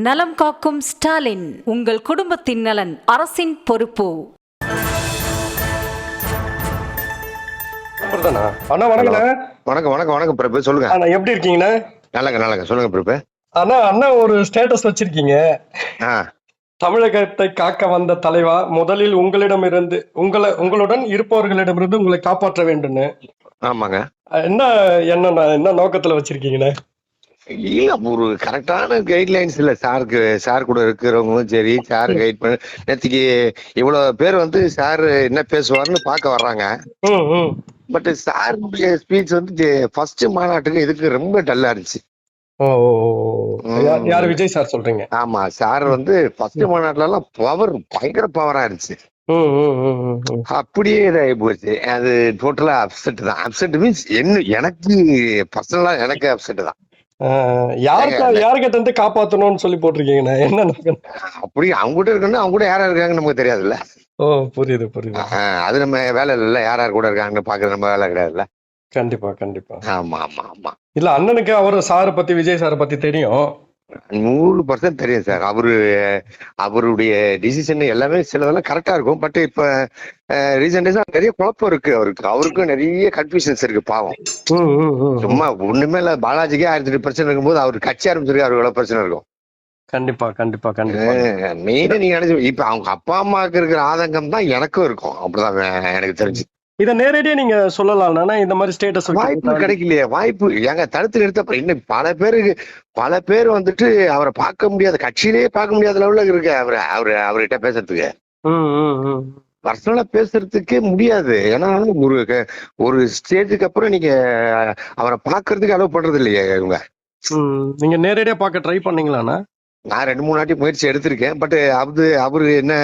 நலம் காக்கும் ஸ்டாலின், உங்கள் குடும்பத்தின் நலன் அரசின் பொறுப்பு. அண்ணா வணக்கண்ணா. வணக்கம் வணக்கம் வணக்கம் பிரபு, சொல்லுங்க. அண்ணா எப்படி இருக்கீங்கண்ணா? நல்லங்க சொல்லுங்க பிரபு. அண்ணா ஒரு ஸ்டேட்டஸ் வச்சிருக்கீங்க. தமிழகத்தை காக்க வந்த தலைவா, முதலில் உங்களிடமிருந்து உங்களுடன் இருப்பவர்களிடமிருந்து உங்களை காப்பாற்ற வேண்டும். ஆமாங்க. என்ன நோக்கத்துல வச்சிருக்கீங்கண்ணா? இல்ல, ஒரு கரெக்டான கைட்லைன்ஸ் இல்ல. சார் கூட இருக்கிறவங்களும் சரி, சார் கைட் பண்ண நேற்றுக்கு இவ்வளவு பேர் வந்து சார் என்ன பேசுவாருன்னு பார்க்க வர்றாங்க. பட் சாருடைய ஸ்பீச் வந்து ஃபர்ஸ்ட் மாநாட்டுக்கு இதுக்கு ரொம்ப டல்லா இருந்துச்சு. யார்? விஜய் சார் சொல்றீங்க? ஆமா, சார் வந்து ஃபர்ஸ்ட் மாநாட்டுல எல்லாம் பயங்கர பவரா இருந்துச்சு. அப்படியே இதாகி போச்சு. அது டோட்டலா அப்செட் தான். அப்செட் மீன்ஸ் எனக்கு பர்சனலா எனக்கு அப்செட் தான். யாருக்கிட்ட இருந்து காப்பாத்தணும்னு சொல்லி போட்டிருக்கீங்கண்ணா? என்ன அப்படி அவங்க கூட இருக்கணும், அவங்க கூட யாரா இருக்காங்கன்னு நமக்கு தெரியாதுல்ல. புரியுது. அது நம்ம வேலை இல்ல. யார் கூட இருக்காங்கன்னு பாக்குறது நம்ம வேலை கிடையாதுல்ல. கண்டிப்பா. ஆமா. இல்ல, அண்ணனுக்கு அவரு சாரை பத்தி, விஜய் சாரை பத்தி தெரியும். 100% தெரியும் சார். அவருடைய டிசிஷன் எல்லாமே சிலதெல்லாம் கரெக்டா இருக்கும். பட் இப்ப ரீசெண்டா நிறைய குழப்பம் இருக்கு. அவருக்கும் நிறைய கன்ஃபியூஷன்ஸ் இருக்கு. பாவம், சும்மா ஒண்ணுமே இல்ல. பாலாஜிக்கே 1008 பிரச்சனை இருக்கும்போது அவர் கட்சி ஆரம்பிச்சிருக்கு, அவருக்கு எவ்வளவு பிரச்சனை இருக்கும். கண்டிப்பா. மெயினா நீங்க நினைச்சு, இப்ப அவங்க அப்பா அம்மாவுக்கு இருக்கிற ஆதங்கம் தான் எனக்கும் இருக்கும். அப்படிதான் எனக்கு தெரிஞ்சு. இத நேரடியா நீங்க சொல்லலாம். இந்த மாதிரி ஸ்டேட்டஸ் வாய்ப்பு கிடைக்கலையே. வாய்ப்பு ஏங்க தடுத்து நிறுத்த. இன்னும் பல பேர் வந்துட்டு அவரை பார்க்க முடியாத, கட்சியிலேயே பார்க்க முடியாத லெவல்ல இருக்கு. அவர்கிட்ட பேசுறதுக்கு, பர்சனலா பேசுறதுக்கே முடியாது. ஏன்னா ஒரு ஸ்டேஜுக்கு அப்புறம் நீங்க அவரை பாக்குறதுக்கு அலோவ் பண்றது இல்லையே இவங்க. நீங்க நேரடியா பார்க்க ட்ரை பண்ணீங்களாண்ணா? நான் 2-3 வாட்டி முயற்சி எடுத்திருக்கேன். பட் அவரு என்ன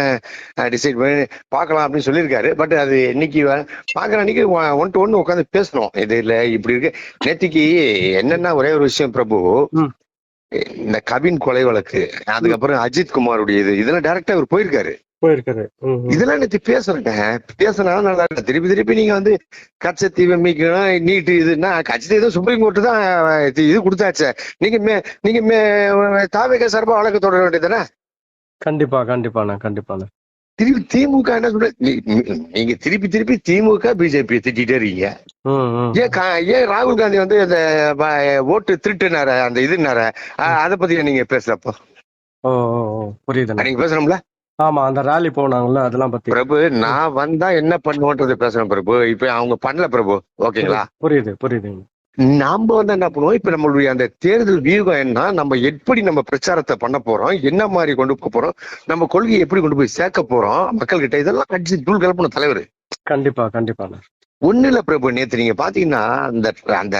டிசைட் பண்ணி பார்க்கலாம் அப்படின்னு சொல்லியிருக்காரு. பட் அது இன்னைக்கு பாக்குற அன்னைக்கு 1 to 1 உட்காந்து பேசணும். இது இல்ல இப்படி இருக்கு. நேத்திக்கு என்னன்னா ஒரே ஒரு விஷயம் பிரபு, இந்த கவின் கொலை வழக்கு, அதுக்கப்புறம் அஜித் குமாருடைய இதெல்லாம் டைரக்டா அவர் போயிருக்காரு. இதெல்லாம் நேற்று பேசுனா நல்லா இருக்கு. திருப்பி நீங்க வந்து கச்சத்தீவு மீக்கணும், நீட்டு இதுன்னா கட்சி சுப்ரீம் கோர்ட்டு தான் இது கொடுத்தாச்சு. நீங்க தாவேக சார்பா வழக்கு தொடர வேண்டியதானே? கண்டிப்பா. திருப்பி திமுக என்ன சொல்ற? நீங்க திருப்பி திமுக பிஜேபி திட்டிட்டே இருக்கீங்க. ஏன் ராகுல் காந்தி வந்து அந்த ஓட்டு திருட்டுனார, அந்த இதுனார, அதை பத்தி நீங்க பேசுறப்போ புரியுது. நீங்க பேசணும்ல. ஆமா, அந்த ராலி போனாங்கல்ல, அதெல்லாம் பத்தி. பிரபு, நான் வந்தா என்ன பண்ணுவோன்றது பேசுறேன் பிரபு. இப்ப அவங்க பண்ணல பிரபு, ஓகேங்களா? புரியுது. நாம வந்து என்ன பண்ணுவோம், இப்ப நம்மளுடைய அந்த தேர்தல் வியூகம் என்ன, நம்ம எப்படி நம்ம பிரச்சாரத்தை பண்ண போறோம், என்ன மாதிரி கொண்டு போறோம், நம்ம கொள்கையை எப்படி கொண்டு போய் சேர்க்க போறோம் மக்கள் கிட்ட, இதெல்லாம் அடிச்சு தூள் கிளப்பணும் தலைவர். கண்டிப்பா. ஒண்ணு இல்ல பிரபு, நேத்து நீங்க பாத்தீங்கன்னா அந்த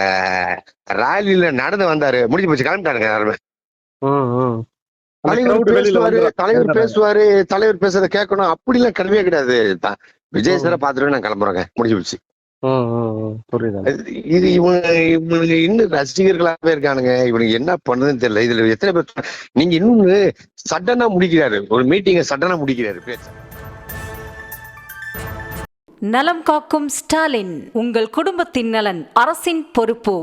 ராலியில நடந்து வந்தாரு, முடிஞ்சு போச்சு, கிளம்பிட்டாருங்க யாருமே. தலைவர் பேசுறத கேட்கணும் அப்படிலாம் கிடையவே கிடையாது. விஜய் சார பாத்துட்டு நான் கிளம்புறேங்க, முடிஞ்சு போச்சு. இது இவனுக்கு இன்னும் ரசிகர்களாவே இருக்கானுங்க. இவனுக்கு என்ன பண்ணுதுன்னு தெரியல. இதுல எத்தனை பேர் நீங்க இன்னொன்னு சடனா முடிக்கிறாரு, ஒரு மீட்டிங்க சடனா முடிக்கிறாரு பேச்சு. நலம் காக்கும் ஸ்டாலின், உங்கள் குடும்பத்தின் நலன் அரசின் பொறுப்பு.